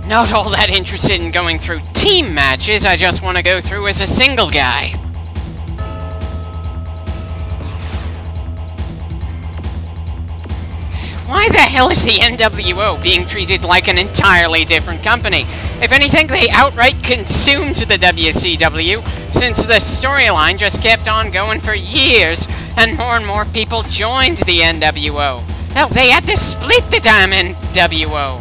Not all that interested in going through team matches, I just want to go through as a single guy. Why the hell is the NWO being treated like an entirely different company? If anything, they outright consumed the WCW, since the storyline just kept on going for years, and more people joined the NWO. Hell, they had to split the damn NWO.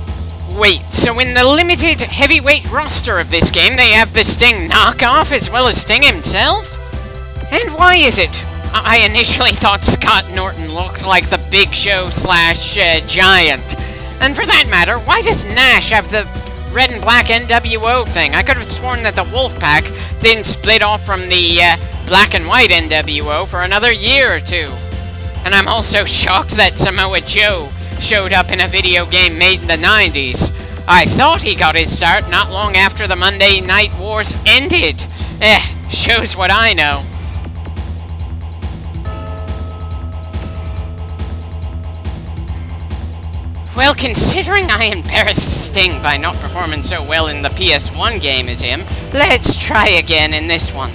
Wait, so in the limited heavyweight roster of this game, they have the Sting knockoff as well as Sting himself? And why is it? I initially thought Scott Norton looked like the Big Show slash Giant. And for that matter, why does Nash have the red and black NWO thing? I could have sworn that the Wolfpack didn't split off from the black and white NWO for another year or two. And I'm also shocked that Samoa Joe showed up in a video game made in the 90s. I thought he got his start not long after the Monday Night Wars ended. Shows what I know. Well, considering I embarrassed Sting by not performing so well in the PS1 game as him, let's try again in this one.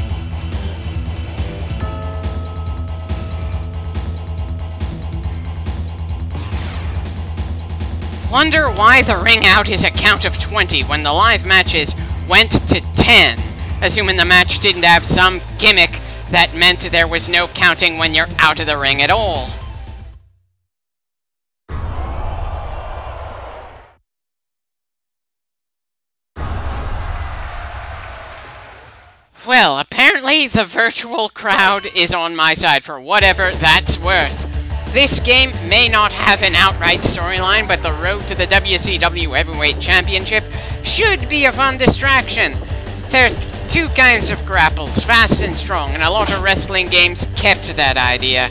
Wonder why the ring out is a count of 20 when the live matches went to 10, assuming the match didn't have some gimmick that meant there was no counting when you're out of the ring at all. Well, apparently the virtual crowd is on my side for whatever that's worth. This game may not have an outright storyline, but the road to the WCW Heavyweight Championship should be a fun distraction. There are two kinds of grapples, fast and strong, and a lot of wrestling games kept that idea.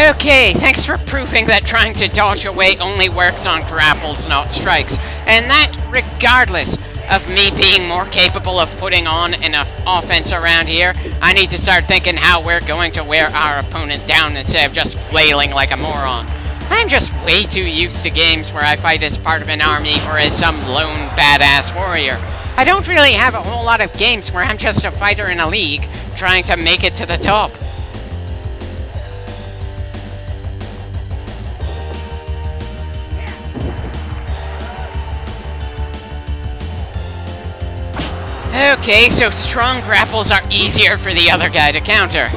Okay, thanks for proving that trying to dodge away only works on grapples, not strikes. And that regardless of me being more capable of putting on enough offense around here, I need to start thinking how we're going to wear our opponent down instead of just flailing like a moron. I'm just way too used to games where I fight as part of an army or as some lone badass warrior. I don't really have a whole lot of games where I'm just a fighter in a league trying to make it to the top. Okay, so strong grapples are easier for the other guy to counter.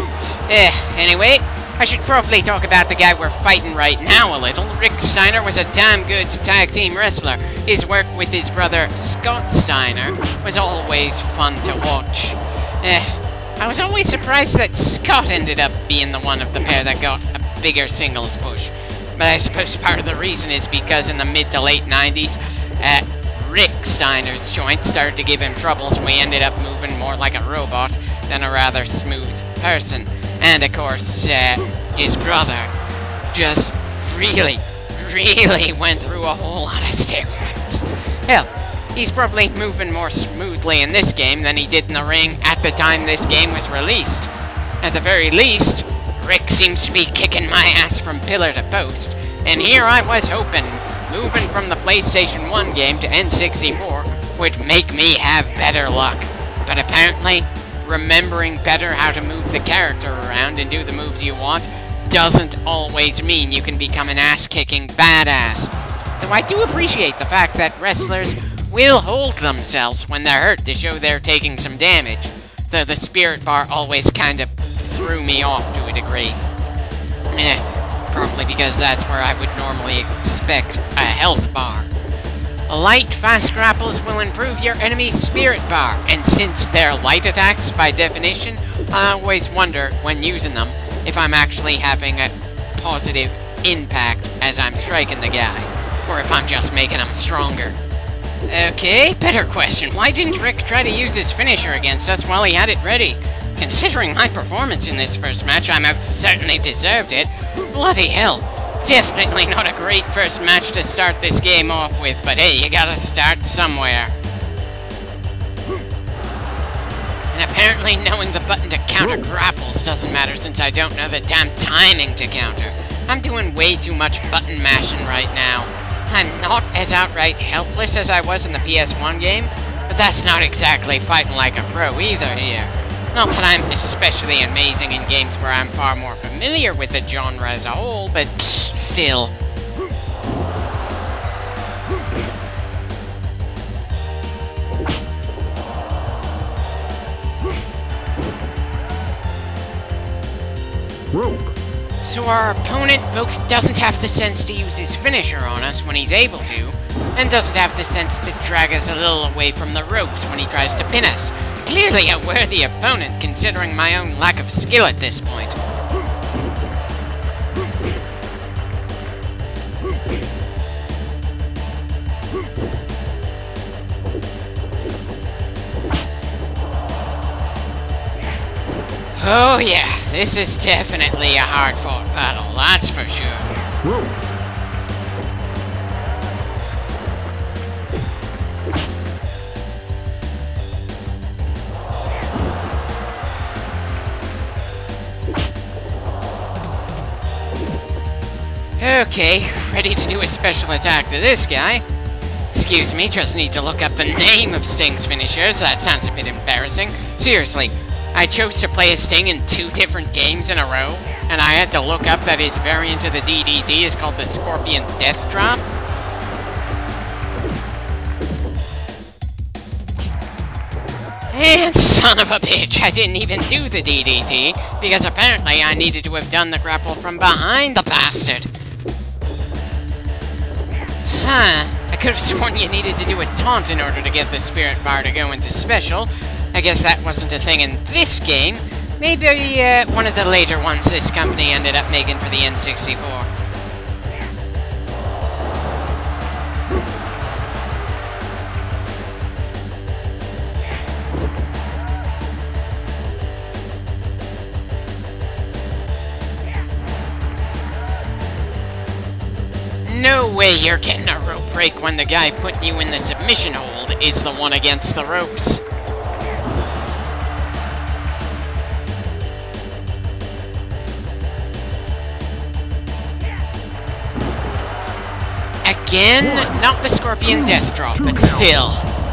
Anyway, I should probably talk about the guy we're fighting right now a little. Rick Steiner was a damn good tag team wrestler. His work with his brother, Scott Steiner, was always fun to watch. I was always surprised that Scott ended up being the one of the pair that got a bigger singles push. But I suppose part of the reason is because in the mid to late 90s, Rick Steiner's joints started to give him troubles, and we ended up moving more like a robot than a rather smooth person. And of course, his brother just really went through a whole lot of steroids. Hell, he's probably moving more smoothly in this game than he did in the ring at the time this game was released. At the very least, Rick seems to be kicking my ass from pillar to post, and here I was hoping moving from the PlayStation 1 game to N64 would make me have better luck. But apparently, remembering better how to move the character around and do the moves you want doesn't always mean you can become an ass-kicking badass. Though I do appreciate the fact that wrestlers will hold themselves when they're hurt to show they're taking some damage, though the spirit bar always kind of threw me off to a degree. Probably because that's where I would normally expect a health bar. Light, fast grapples will improve your enemy's spirit bar, and since they're light attacks by definition, I always wonder, when using them, if I'm actually having a positive impact as I'm striking the guy, or if I'm just making him stronger. Okay, better question. Why didn't Rick try to use his finisher against us while he had it ready? Considering my performance in this first match, I most certainly deserved it. Bloody hell. Definitely not a great first match to start this game off with, but hey, you gotta start somewhere. And Apparently knowing the button to counter grapples doesn't matter since I don't know the damn timing to counter. I'm doing way too much button mashing right now. I'm not as outright helpless as I was in the PS1 game, but that's not exactly fighting like a pro either here. Not that I'm especially amazing in games where I'm far more familiar with the genre as a whole, but still. Rope. So our opponent both doesn't have the sense to use his finisher on us when he's able to, and doesn't have the sense to drag us a little away from the ropes when he tries to pin us. Clearly a worthy opponent, considering my own lack of skill at this point. Oh yeah, this is definitely a hard-fought battle, that's for sure. Rope. Okay, ready to do a special attack to this guy. Excuse me, just need to look up the name of Sting's finishers. That sounds a bit embarrassing. Seriously, I chose to play as Sting in 2 different games in a row, and I had to look up that his variant of the DDT is called the Scorpion Death Drop. And son of a bitch, I didn't even do the DDT, because apparently I needed to have done the grapple from behind the bastard. Huh, I could have sworn you needed to do a taunt in order to get the spirit bar to go into special. I guess that wasn't a thing in this game. Maybe one of the later ones this company ended up making for the N64. No way you're getting a rope break when the guy putting you in the submission hold is the one against the ropes. Again, not the Scorpion Death Drop, but still.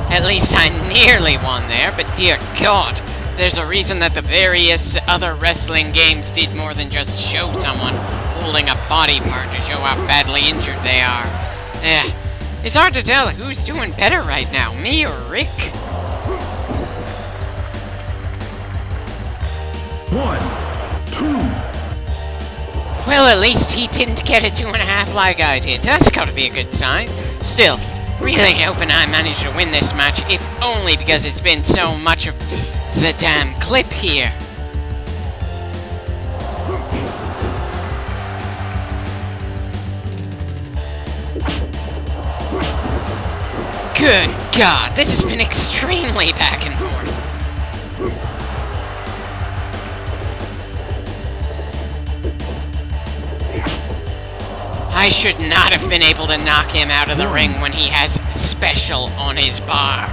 At least I nearly won there, but dear God, there's a reason that the various other wrestling games did more than just show someone holding a body part to show how badly injured they are. It's hard to tell who's doing better right now, me or Rick? 1, 2. Well, at least he didn't get a 2.5 like I did. That's gotta be a good sign. Still, really hoping I managed to win this match, if only because it's been so much of the damn clip here. Good God, this has been extremely back and forth. I should not have been able to knock him out of the ring when he has special on his bar.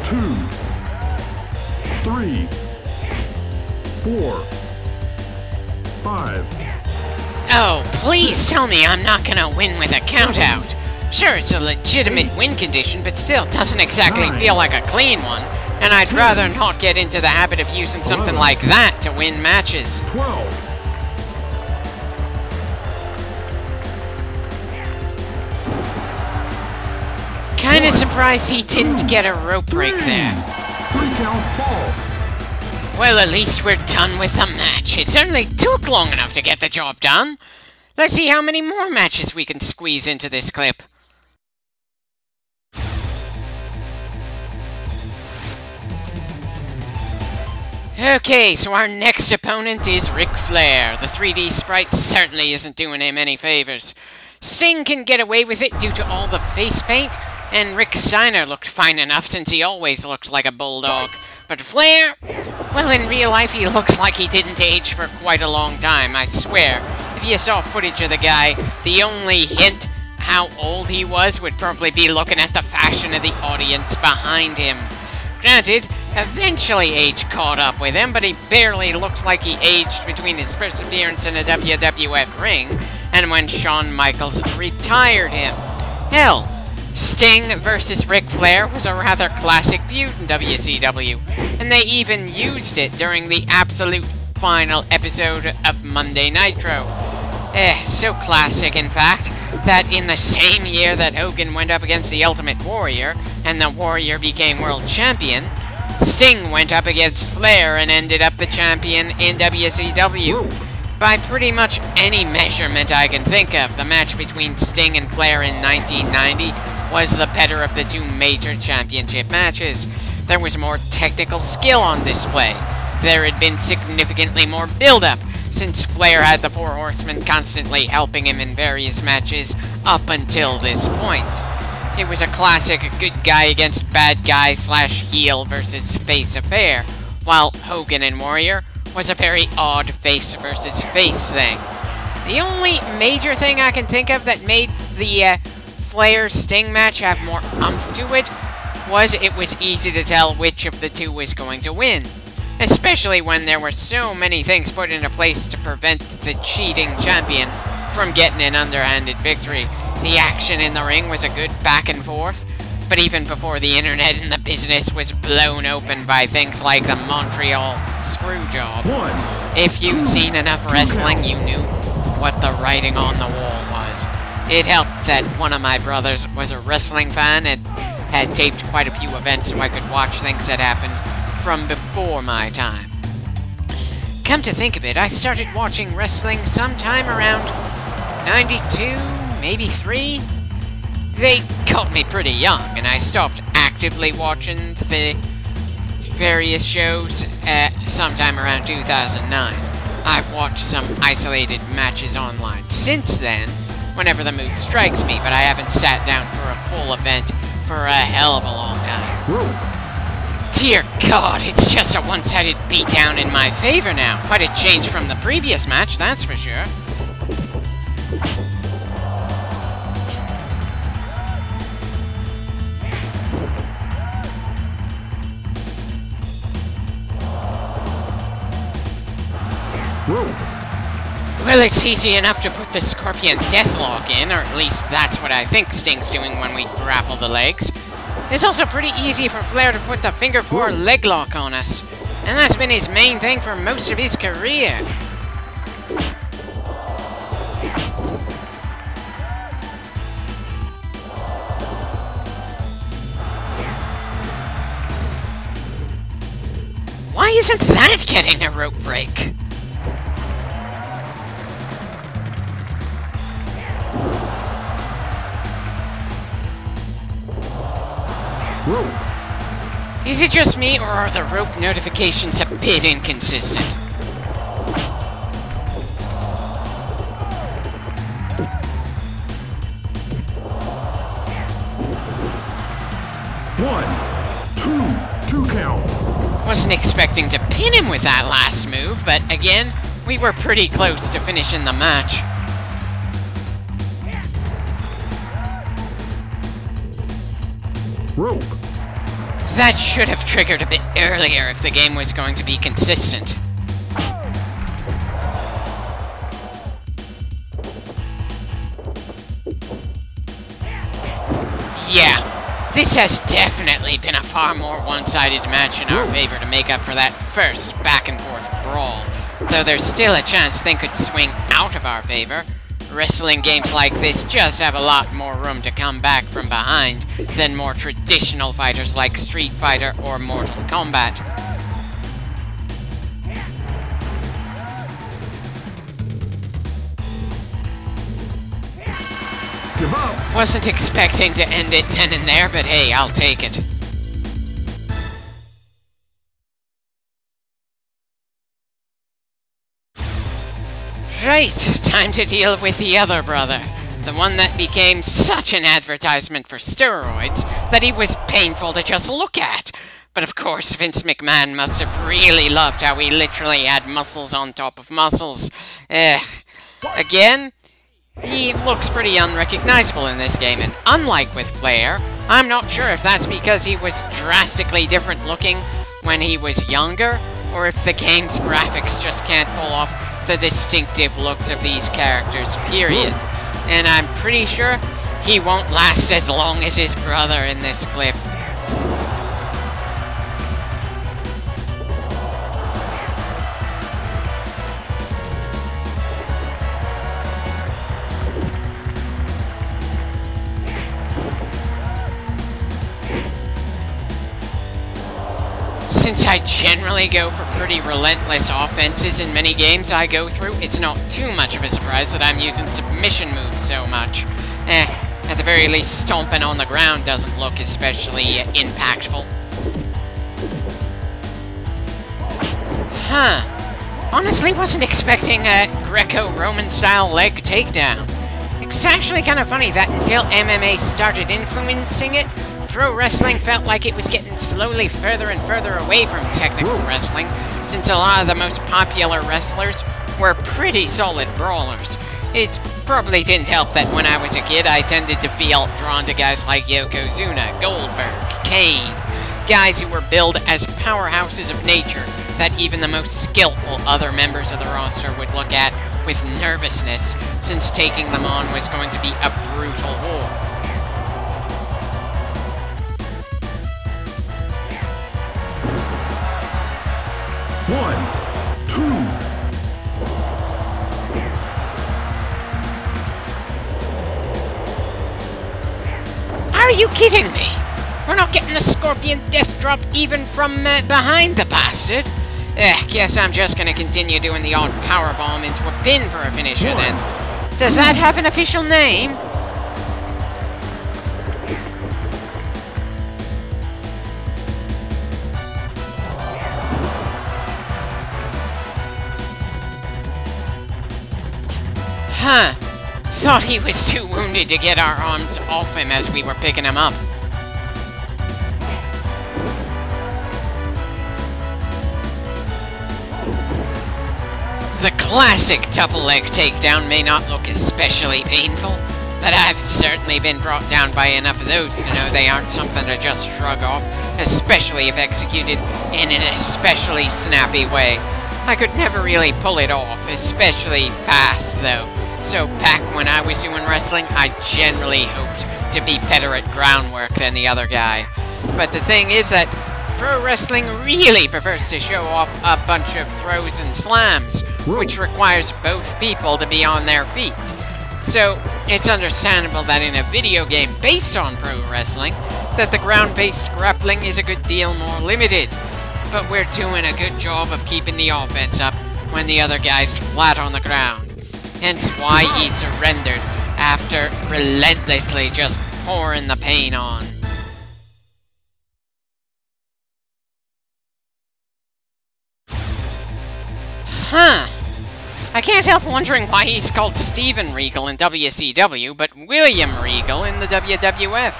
Two, 3, 4, 5. Oh, please tell me I'm not gonna win with a countout. Sure, it's a legitimate win condition, but still doesn't exactly feel like a clean one. And I'd rather not get into the habit of using something like that to win matches. 12. Kinda surprised he didn't get a rope break there. 3 count fall. Well, at least we're done with the match. It certainly took long enough to get the job done. Let's see how many more matches we can squeeze into this clip. Okay, so our next opponent is Ric Flair. The 3D sprite certainly isn't doing him any favors. Sting can get away with it due to all the face paint, and Rick Steiner looked fine enough since he always looked like a bulldog. But Flair, well, in real life he looks like he didn't age for quite a long time, I swear. If you saw footage of the guy, the only hint how old he was would probably be looking at the fashion of the audience behind him. Granted, eventually age caught up with him, but he barely looked like he aged between his first appearance in a WWF ring and when Shawn Michaels retired him. Hell, Sting versus Ric Flair was a rather classic feud in WCW, and they even used it during the absolute final episode of Monday Nitro. So classic, in fact, that in the same year that Hogan went up against the Ultimate Warrior, and the Warrior became World Champion, Sting went up against Flair and ended up the champion in WCW. By pretty much any measurement I can think of, the match between Sting and Flair in 1990 was the better of the two major championship matches. There was more technical skill on display. There had been significantly more build-up, since Flair had the Four Horsemen constantly helping him in various matches up until this point. It was a classic good guy against bad guy / heel versus face affair, while Hogan and Warrior was a very odd face versus face thing. The only major thing I can think of that made the Flair-Sting match have more oomph to it was easy to tell which of the two was going to win, especially when there were so many things put into place to prevent the cheating champion from getting an underhanded victory. The action in the ring was a good back and forth, but even before the internet and the business was blown open by things like the Montreal Screwjob, if you'd seen enough wrestling, you knew what the writing on the wall was. It helped that one of my brothers was a wrestling fan and had taped quite a few events so I could watch things that happened from before my time. Come to think of it, I started watching wrestling sometime around 92, maybe 3? They caught me pretty young, and I stopped actively watching the various shows sometime around 2009. I've watched some isolated matches online since then, whenever the mood strikes me, but I haven't sat down for a full event for a hell of a long time. Dear God, it's just a one-sided beatdown in my favor now. Quite a change from the previous match, that's for sure. Well, it's easy enough to put the Scorpion Deathlock in, or at least that's what I think Sting's doing when we grapple the legs. It's also pretty easy for Flair to put the Finger 4 leg lock on us, and that's been his main thing for most of his career. Why isn't that getting a rope break? Is it just me, or are the rope notifications a bit inconsistent? Two count. Wasn't expecting to pin him with that last move, but again, we were pretty close to finishing the match. Rope. That should have triggered a bit earlier if the game was going to be consistent. Yeah, this has definitely been a far more one-sided match in our favor to make up for that first back-and-forth brawl, though there's still a chance things could swing out of our favor. Wrestling games like this just have a lot more room to come back from behind than more traditional fighters like Street Fighter or Mortal Kombat. Give up. Wasn't expecting to end it then and there, but hey, I'll take it. Right, time to deal with the other brother. The one that became such an advertisement for steroids that he was painful to just look at. But of course, Vince McMahon must have really loved how he literally had muscles on top of muscles. Again, He looks pretty unrecognizable in this game, and unlike with Flair, I'm not sure if that's because he was drastically different looking when he was younger, or if the game's graphics just can't pull off the distinctive looks of these characters, period. And I'm pretty sure he won't last as long as his brother in this clip. Since I generally go for pretty relentless offenses in many games I go through, it's not too much of a surprise that I'm using submission moves so much. At the very least, stomping on the ground doesn't look especially impactful. Huh. Honestly, wasn't expecting a Greco-Roman style leg takedown. It's actually kind of funny that until MMA started influencing it, pro wrestling felt like it was getting slowly further and further away from technical wrestling, since a lot of the most popular wrestlers were pretty solid brawlers. It probably didn't help that when I was a kid, I tended to feel drawn to guys like Yokozuna, Goldberg, Kane, guys who were billed as powerhouses of nature that even the most skillful other members of the roster would look at with nervousness, since taking them on was going to be a brutal war. One, two. Are you kidding me? We're not getting a Scorpion Death Drop even from behind the bastard. Guess I'm just gonna continue doing the odd powerbomb into a pin for a finisher then. Does that have an official name? Huh. Thought he was too wounded to get our arms off him as we were picking him up. The classic double leg takedown may not look especially painful, but I've certainly been brought down by enough of those to know they aren't something to just shrug off, especially if executed in an especially snappy way. I could never really pull it off, especially fast though. So back when I was doing wrestling, I generally hoped to be better at groundwork than the other guy. But the thing is that pro wrestling really prefers to show off a bunch of throws and slams, which requires both people to be on their feet. So it's understandable that in a video game based on pro wrestling, that the ground-based grappling is a good deal more limited. But we're doing a good job of keeping the offense up when the other guy's flat on the ground. Hence why he surrendered after relentlessly just pouring the pain on. Huh. I can't help wondering why he's called Steven Regal in WCW, but William Regal in the WWF.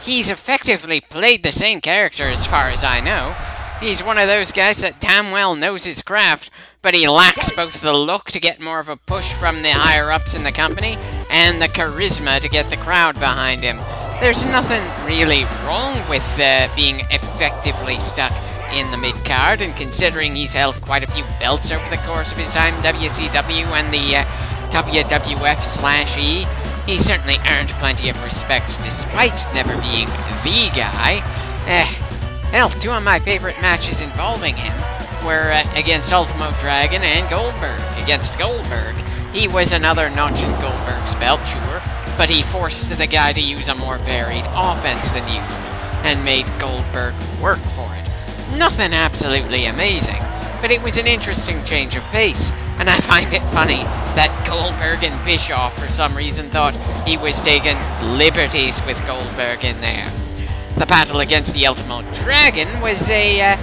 He's effectively played the same character as far as I know. He's one of those guys that damn well knows his craft, but he lacks both the look to get more of a push from the higher-ups in the company, and the charisma to get the crowd behind him. There's nothing really wrong with being effectively stuck in the mid-card, and considering he's held quite a few belts over the course of his time in WCW and the WWF/E, he's certainly earned plenty of respect despite never being the guy. Hell, two of my favorite matches involving him were against Ultimo Dragon and Goldberg. Against Goldberg, he was another notch in Goldberg's belt, sure, but he forced the guy to use a more varied offense than usual, and made Goldberg work for it. Nothing absolutely amazing, but it was an interesting change of pace, and I find it funny that Goldberg and Bischoff for some reason thought he was taking liberties with Goldberg in there. The battle against the Ultimo Dragon was a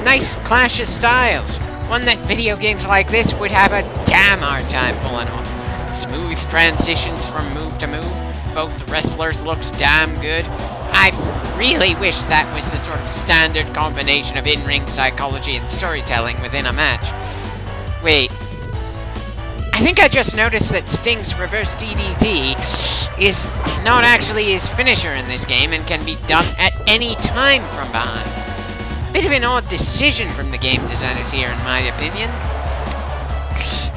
nice clash of styles, one that video games like this would have a damn hard time pulling off. Smooth transitions from move to move, both wrestlers looked damn good. I really wish that was the sort of standard combination of in-ring psychology and storytelling within a match. Wait, I think I just noticed that Sting's reverse DDT is not actually his finisher in this game and can be done at any time from behind. Bit of an odd decision from the game designers here, in my opinion.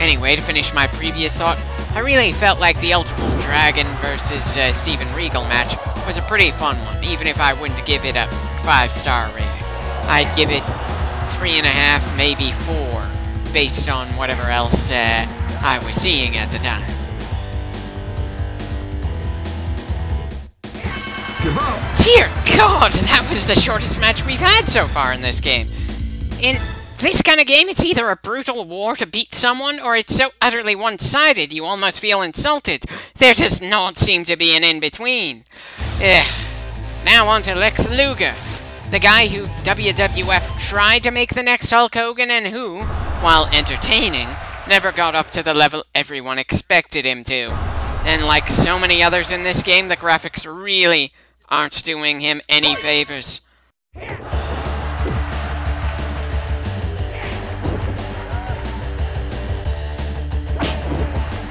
Anyway, to finish my previous thought, I really felt like the Ultimate Dragon versus Steven Regal match was a pretty fun one, even if I wouldn't give it a 5-star rating. I'd give it 3.5, maybe 4, based on whatever else I was seeing at the time. Give up. Dear God, that was the shortest match we've had so far in this game. In this kind of game, it's either a brutal war to beat someone, or it's so utterly one-sided you almost feel insulted. There does not seem to be an in-between. Now on to Lex Luger, the guy who WWF tried to make the next Hulk Hogan and who, while entertaining, never got up to the level everyone expected him to. And like so many others in this game, the graphics really aren't doing him any favors.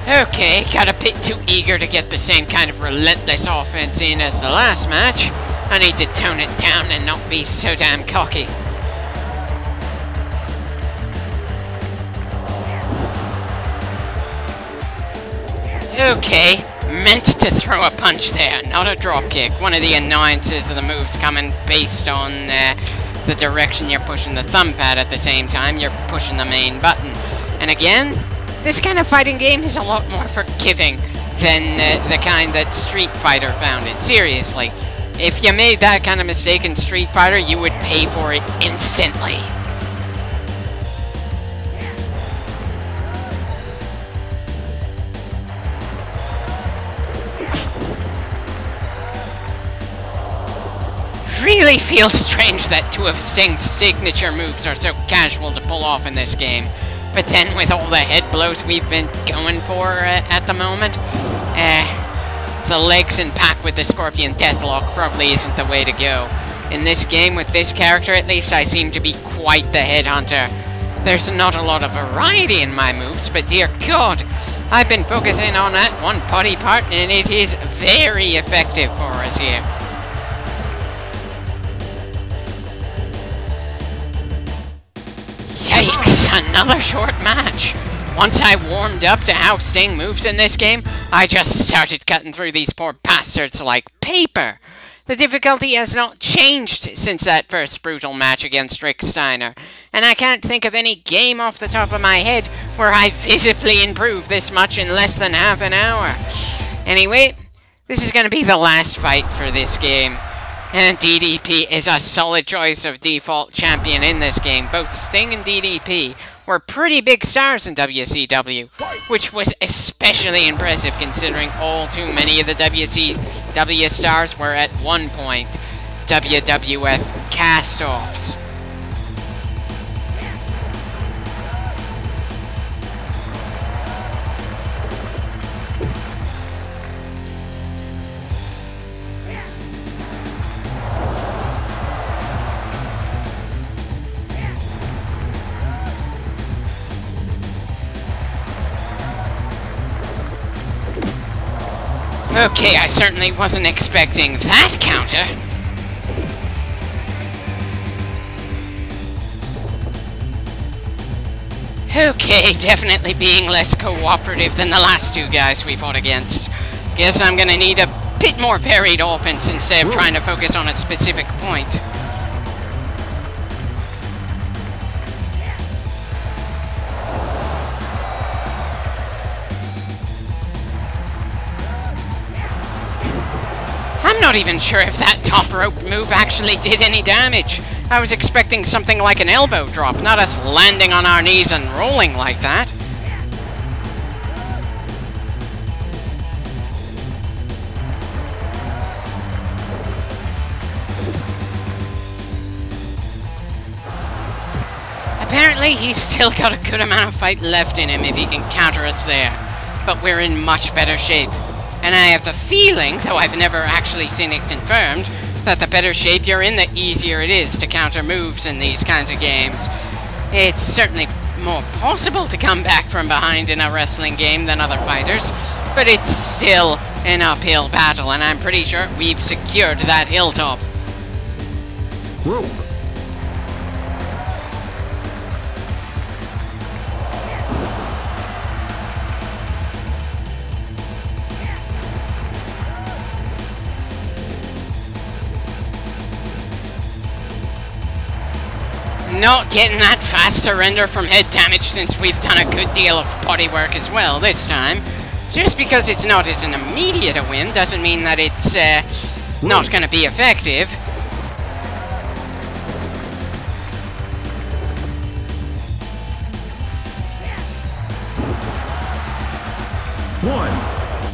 Okay, got a bit too eager to get the same kind of relentless offense in as the last match. I need to tone it down and not be so damn cocky. Okay, meant to throw a punch there, not a drop kick. One of the annoyances of the moves coming based on the direction you're pushing the thumb pad at the same time you're pushing the main button. And again, this kind of fighting game is a lot more forgiving than the kind that Street Fighter founded. Seriously, if you made that kind of mistake in Street Fighter, you would pay for it instantly. Really feels strange that two of Sting's signature moves are so casual to pull off in this game. But then, with all the head blows we've been going for at the moment, the legs and pack with the Scorpion Deathlock probably isn't the way to go. In this game, with this character at least, I seem to be quite the headhunter. There's not a lot of variety in my moves, but dear God, I've been focusing on that one body part, and it is very effective for us here. Yikes, another short match. Once I warmed up to how Sting moves in this game, I just started cutting through these poor bastards like paper. The difficulty has not changed since that first brutal match against Rick Steiner, and I can't think of any game off the top of my head where I visibly improved this much in less than half an hour. Anyway, this is going to be the last fight for this game. And DDP is a solid choice of default champion in this game. Both Sting and DDP were pretty big stars in WCW, which was especially impressive considering all too many of the WCW stars were at one point WWF cast-offs. Okay, I certainly wasn't expecting that counter. Okay, definitely being less cooperative than the last two guys we fought against. Guess I'm gonna need a bit more varied offense instead of trying to focus on a specific point. I'm not even sure if that top rope move actually did any damage. I was expecting something like an elbow drop, not us landing on our knees and rolling like that. Apparently, he's still got a good amount of fight left in him if he can counter us there. But we're in much better shape. And I have the feeling, though I've never actually seen it confirmed, that the better shape you're in, the easier it is to counter moves in these kinds of games. It's certainly more possible to come back from behind in a wrestling game than other fighters, but it's still an uphill battle, and I'm pretty sure we've secured that hilltop. Rope. Not getting that fast surrender from head damage since we've done a good deal of body work as well this time. Just because it's not as an immediate a win doesn't mean that it's not going to be effective. One,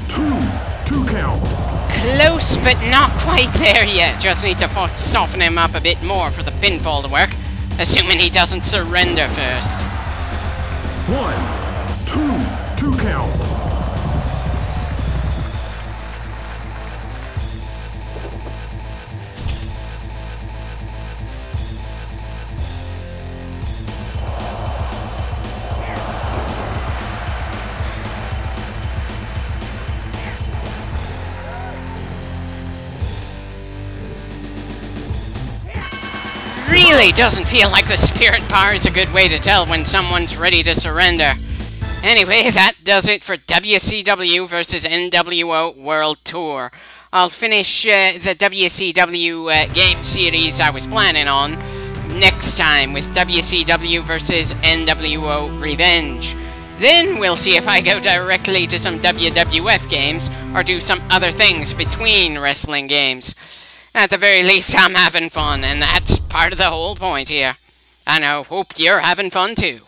two count. Close, but not quite there yet. Just need to soften him up a bit more for the pinfall to work. Assuming he doesn't surrender first. One, two count. Really doesn't feel like the spirit bar is a good way to tell when someone's ready to surrender. Anyway, that does it for WCW versus NWO World Tour. I'll finish the WCW game series I was planning on next time with WCW versus NWO Revenge. Then we'll see if I go directly to some WWF games or do some other things between wrestling games. At the very least, I'm having fun, and that's part of the whole point here. And I hope you're having fun too.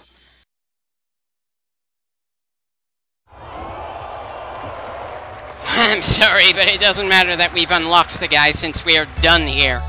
I'm sorry, but it doesn't matter that we've unlocked the guy since we're done here.